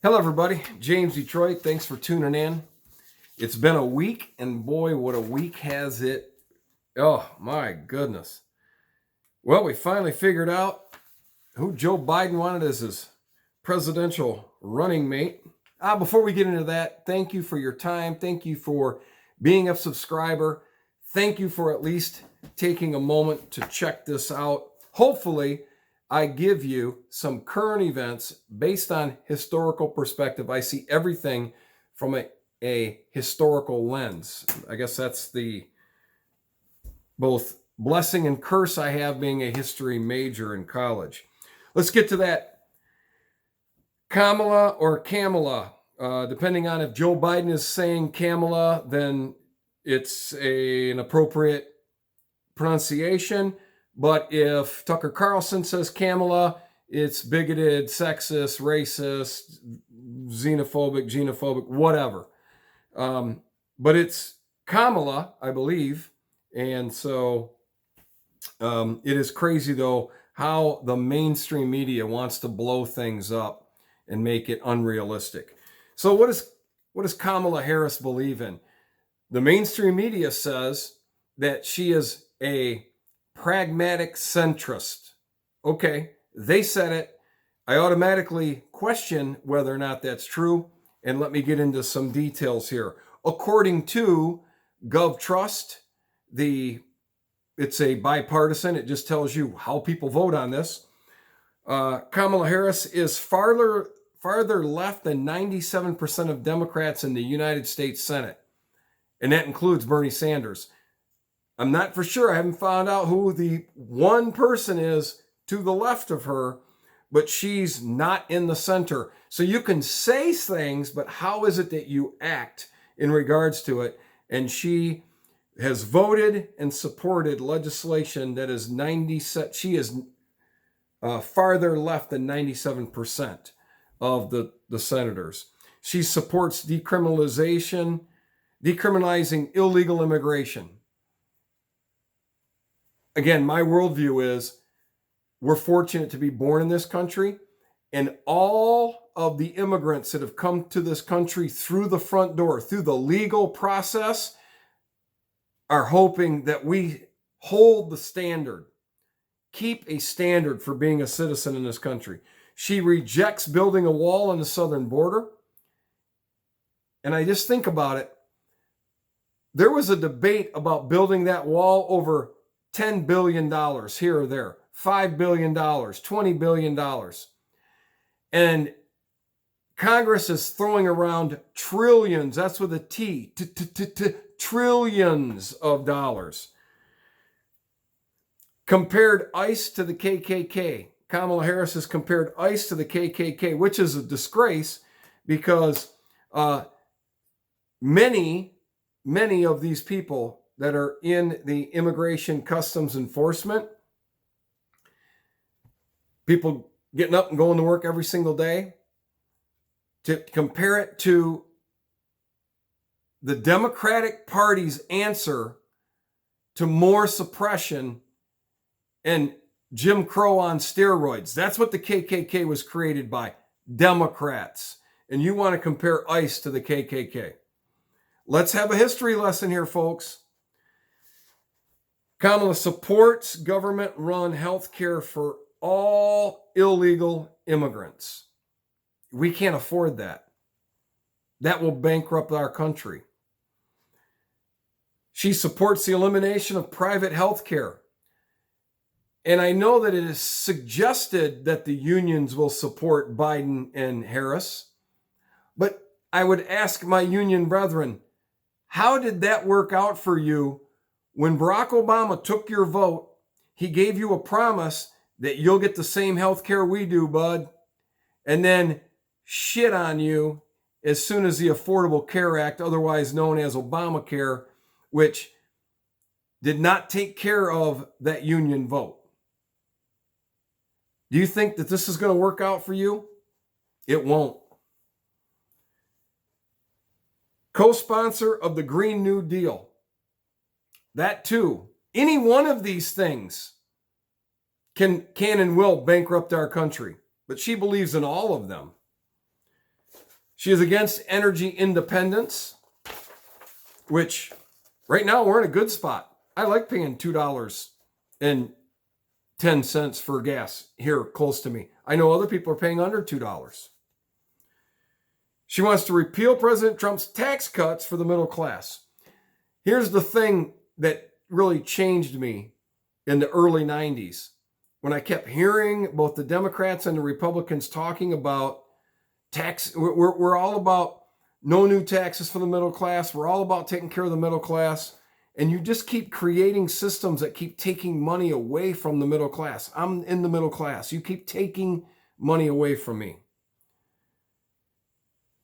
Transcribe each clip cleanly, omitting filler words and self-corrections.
Hello, everybody. James Detroit. Thanks for tuning in. It's been a week, and boy, what a week has it. Oh, my goodness. Well, we finally figured out who Joe Biden wanted as his presidential running mate. Before we get into that, thank you for your time. Thank you for being a subscriber. Thank you for at least taking a moment to check this out. Hopefully, I give you some current events based on historical perspective. I see everything from a historical lens. I guess that's the both blessing and curse I have being a history major in college. Let's get to that. Kamala or Kamala, depending on if Joe Biden is saying Kamala, then it's an appropriate pronunciation. But if Tucker Carlson says Kamala, it's bigoted, sexist, racist, xenophobic, whatever. But it's Kamala, I believe. And so it is crazy, though, how the mainstream media wants to blow things up and make it unrealistic. So what does Kamala Harris believe in? The mainstream media says that she is a pragmatic centrist. Okay, they said it. I automatically question whether or not that's true, and let me get into some details here. According to GovTrust, it's a bipartisan. It just tells you how people vote on this. Kamala Harris is farther left than 97% of Democrats in the United States Senate, and that includes Bernie Sanders. I'm not for sure. I haven't found out who the one person is to the left of her, but she's not in the center. So you can say things, but how is it that you act in regards to it? And she has voted and supported legislation that is she is farther left than 97% of the senators. She supports decriminalizing illegal immigration. Again, my worldview is we're fortunate to be born in this country, and all of the immigrants that have come to this country through the front door, through the legal process, are hoping that we hold the standard, keep a standard for being a citizen in this country. She rejects building a wall on the southern border. And I just think about it. There was a debate about building that wall over $10 billion here or there, $5 billion, $20 billion. And Congress is throwing around trillions, that's with a T, trillions of dollars. Compared ICE to the KKK. Kamala Harris has compared ICE to the KKK, which is a disgrace because many of these people that are in the immigration customs enforcement, people getting up and going to work every single day, to compare it to the Democratic Party's answer to more suppression and Jim Crow on steroids. That's what the KKK was created by, Democrats. And you want to compare ICE to the KKK. Let's have a history lesson here, folks. Kamala supports government-run health care for all illegal immigrants. We can't afford that. That will bankrupt our country. She supports the elimination of private health care. And I know that it is suggested that the unions will support Biden and Harris. But I would ask my union brethren, how did that work out for you when Barack Obama took your vote? He gave you a promise that you'll get the same health care we do, bud, and then shit on you as soon as the Affordable Care Act, otherwise known as Obamacare, which did not take care of that union vote. Do you think that this is going to work out for you? It won't. Co-sponsor of the Green New Deal. That too. Any one of these things can and will bankrupt our country. But she believes in all of them. She is against energy independence, which right now we're in a good spot. I like paying $2.10 for gas here close to me. I know other people are paying under $2. She wants to repeal President Trump's tax cuts for the middle class. Here's the thing that really changed me in the early 90s when I kept hearing both the Democrats and the Republicans talking about tax. We're all about no new taxes for the middle class. We're all about taking care of the middle class. And you just keep creating systems that keep taking money away from the middle class. I'm in the middle class. You keep taking money away from me.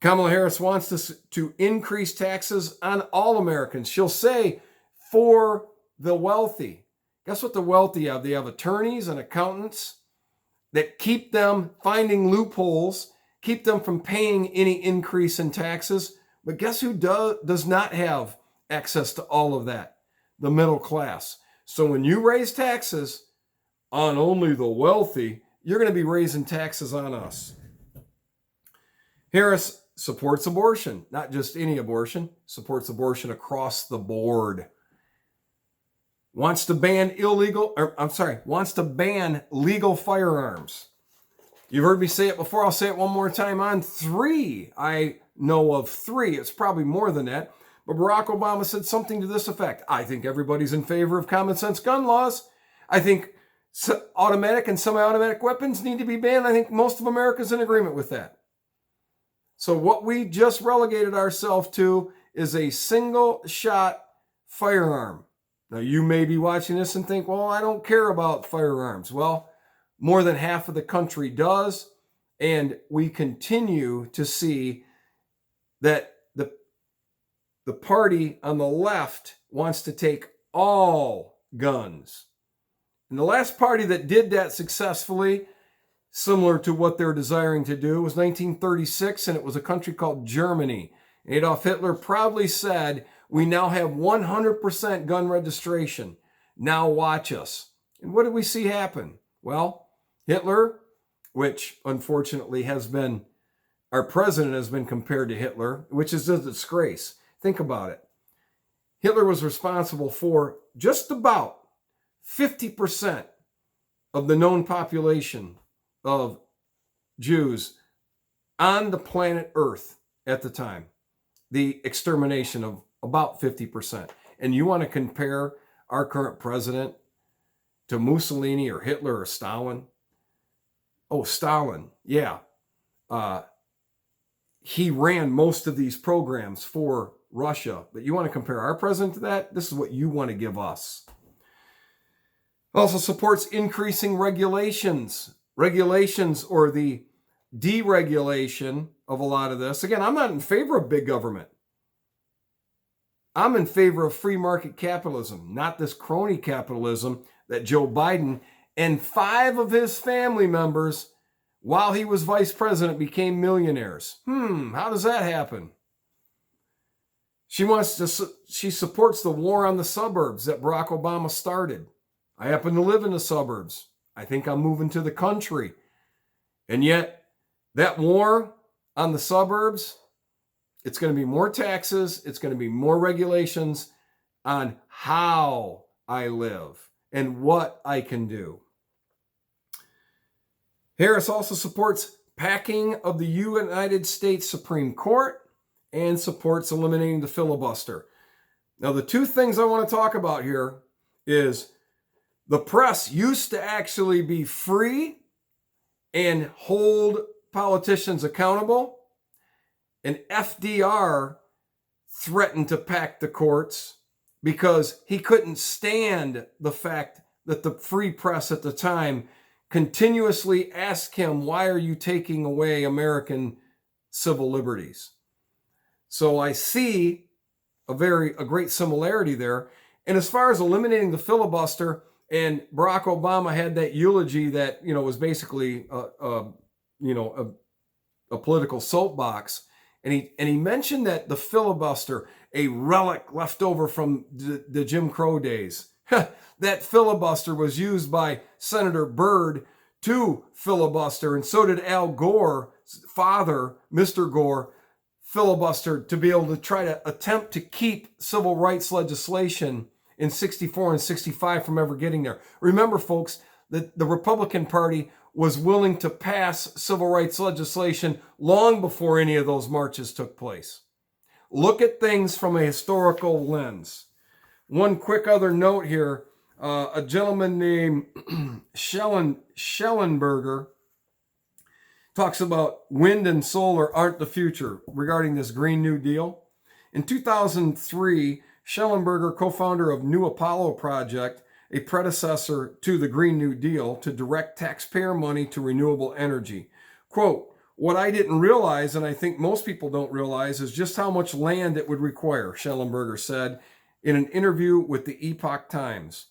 Kamala Harris wants us to increase taxes on all Americans. She'll say, for the wealthy. Guess what the wealthy have? They have attorneys and accountants that keep them finding loopholes, keep them from paying any increase in taxes. But guess who does not have access to all of that? The middle class. So when you raise taxes on only the wealthy, you're going to be raising taxes on us. Harris supports abortion, not just any abortion, supports abortion across the board. Wants to ban legal firearms. You've heard me say it before. I'll say it one more time on 3. I know of 3. It's probably more than that. But Barack Obama said something to this effect. I think everybody's in favor of common sense gun laws. I think automatic and semi-automatic weapons need to be banned. I think most of America's in agreement with that. So what we just relegated ourselves to is a single shot firearm. Now you may be watching this and think, well, I don't care about firearms. Well, more than half of the country does. And we continue to see that the party on the left wants to take all guns. And the last party that did that successfully, similar to what they're desiring to do, was 1936, and it was a country called Germany. Adolf Hitler proudly said, we now have 100% gun registration. Now watch us. And what did we see happen? Well, Hitler, which unfortunately our president has been compared to Hitler, which is a disgrace. Think about it. Hitler was responsible for just about 50% of the known population of Jews on the planet Earth at the time. The extermination of about 50%. And you want to compare our current president to Mussolini or Hitler or Stalin? Oh, Stalin, yeah. He ran most of these programs for Russia. But you want to compare our president to that? This is what you want to give us. Also supports increasing regulations. Regulations or the deregulation of a lot of this. Again, I'm not in favor of big government. I'm in favor of free market capitalism, not this crony capitalism that Joe Biden and 5 of his family members, while he was vice president, became millionaires. How does that happen? She supports the war on the suburbs that Barack Obama started. I happen to live in the suburbs. I think I'm moving to the country. And yet, that war on the suburbs, it's going to be more taxes. It's going to be more regulations on how I live and what I can do. Harris also supports packing of the United States Supreme Court and supports eliminating the filibuster. Now, the 2 things I want to talk about here is the press used to actually be free and hold politicians accountable. And FDR threatened to pack the courts because he couldn't stand the fact that the free press at the time continuously asked him, why are you taking away American civil liberties? So I see a great similarity there. And as far as eliminating the filibuster, and Barack Obama had that eulogy that, was basically a political soapbox. And he mentioned that the filibuster, a relic left over from the Jim Crow days, that filibuster was used by Senator Byrd to filibuster. And so did Al Gore's father, Mr. Gore, filibuster to be able to try to attempt to keep civil rights legislation in 64 and 65 from ever getting there. Remember, folks, that the Republican Party was willing to pass civil rights legislation long before any of those marches took place. Look at things from a historical lens. One quick other note here, a gentleman named Schellenberger talks about wind and solar aren't the future regarding this Green New Deal. In 2003, Schellenberger, co-founder of New Apollo Project, a predecessor to the Green New Deal, to direct taxpayer money to renewable energy. Quote, "What I didn't realize, and I think most people don't realize, is just how much land it would require," Schellenberger said in an interview with the Epoch Times.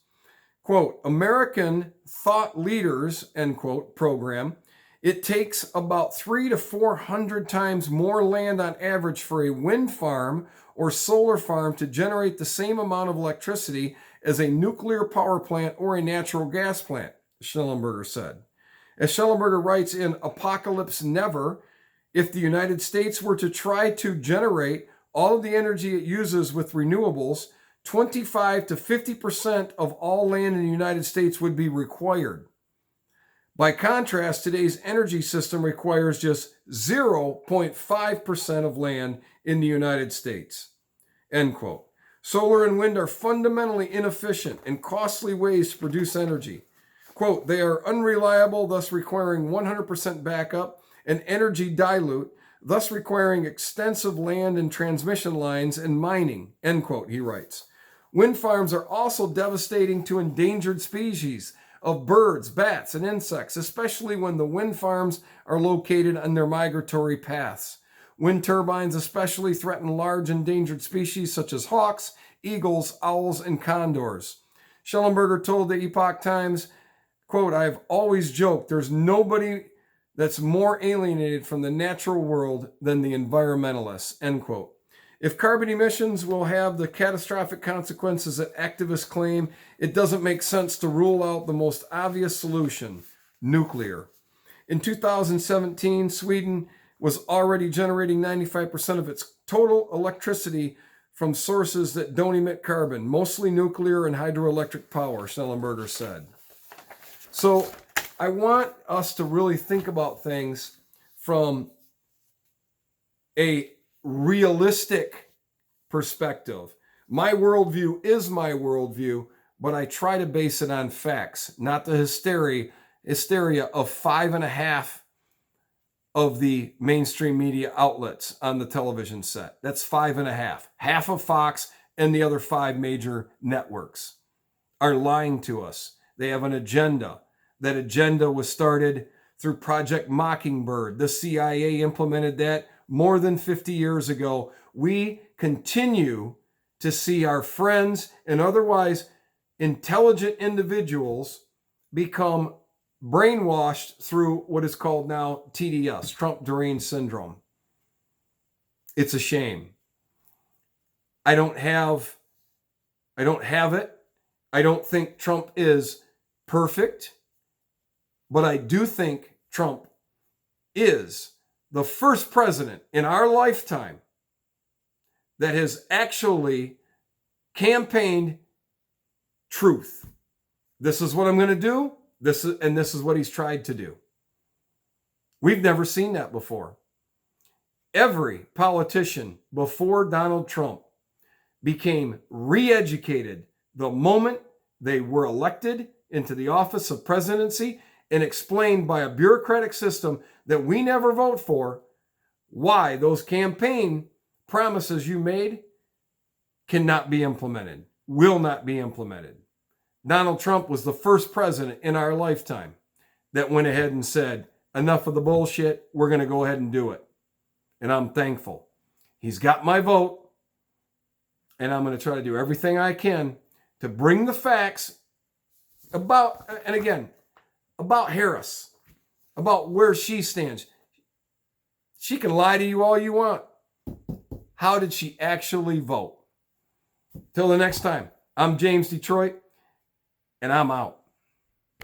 Quote, "American Thought Leaders," end quote, program, "it takes about 300 to 400 times more land on average for a wind farm or solar farm to generate the same amount of electricity as a nuclear power plant or a natural gas plant," Schellenberger said. As Schellenberger writes in Apocalypse Never, if the United States were to try to generate all of the energy it uses with renewables, 25 to 50% of all land in the United States would be required. By contrast, today's energy system requires just 0.5% of land in the United States. End quote. Solar and wind are fundamentally inefficient and costly ways to produce energy. Quote, "They are unreliable, thus requiring 100% backup, and energy dilute, thus requiring extensive land and transmission lines and mining," end quote, he writes. Wind farms are also devastating to endangered species of birds, bats, and insects, especially when the wind farms are located on their migratory paths. Wind turbines especially threaten large endangered species such as hawks, eagles, owls, and condors. Schellenberger told the Epoch Times, quote, "I've always joked there's nobody that's more alienated from the natural world than the environmentalists," end quote. If carbon emissions will have the catastrophic consequences that activists claim, it doesn't make sense to rule out the most obvious solution, nuclear. In 2017, Sweden was already generating 95% of its total electricity from sources that don't emit carbon, mostly nuclear and hydroelectric power, Schellenberger said. So I want us to really think about things from a realistic perspective. My worldview is my worldview, but I try to base it on facts, not the hysteria of 5.5 of the mainstream media outlets on the television set. That's 5.5. Half of Fox and the other 5 major networks are lying to us. They have an agenda. That agenda was started through Project Mockingbird. The CIA implemented that more than 50 years ago. We continue to see our friends and otherwise intelligent individuals become brainwashed through what is called now TDS, Trump Deranged Syndrome. It's a shame. I don't have it. I don't think Trump is perfect, but I do think Trump is the first president in our lifetime that has actually campaigned truth. This is what I'm going to do. This is what he's tried to do. We've never seen that before. Every politician before Donald Trump became re-educated the moment they were elected into the office of presidency and explained by a bureaucratic system that we never vote for why those campaign promises you made cannot be implemented, will not be implemented. Donald Trump was the first president in our lifetime that went ahead and said, enough of the bullshit, we're going to go ahead and do it. And I'm thankful. He's got my vote, and I'm going to try to do everything I can to bring the facts about, and again, about Harris, about where she stands. She can lie to you all you want. How did she actually vote? Till the next time, I'm James Detroit, and I'm out.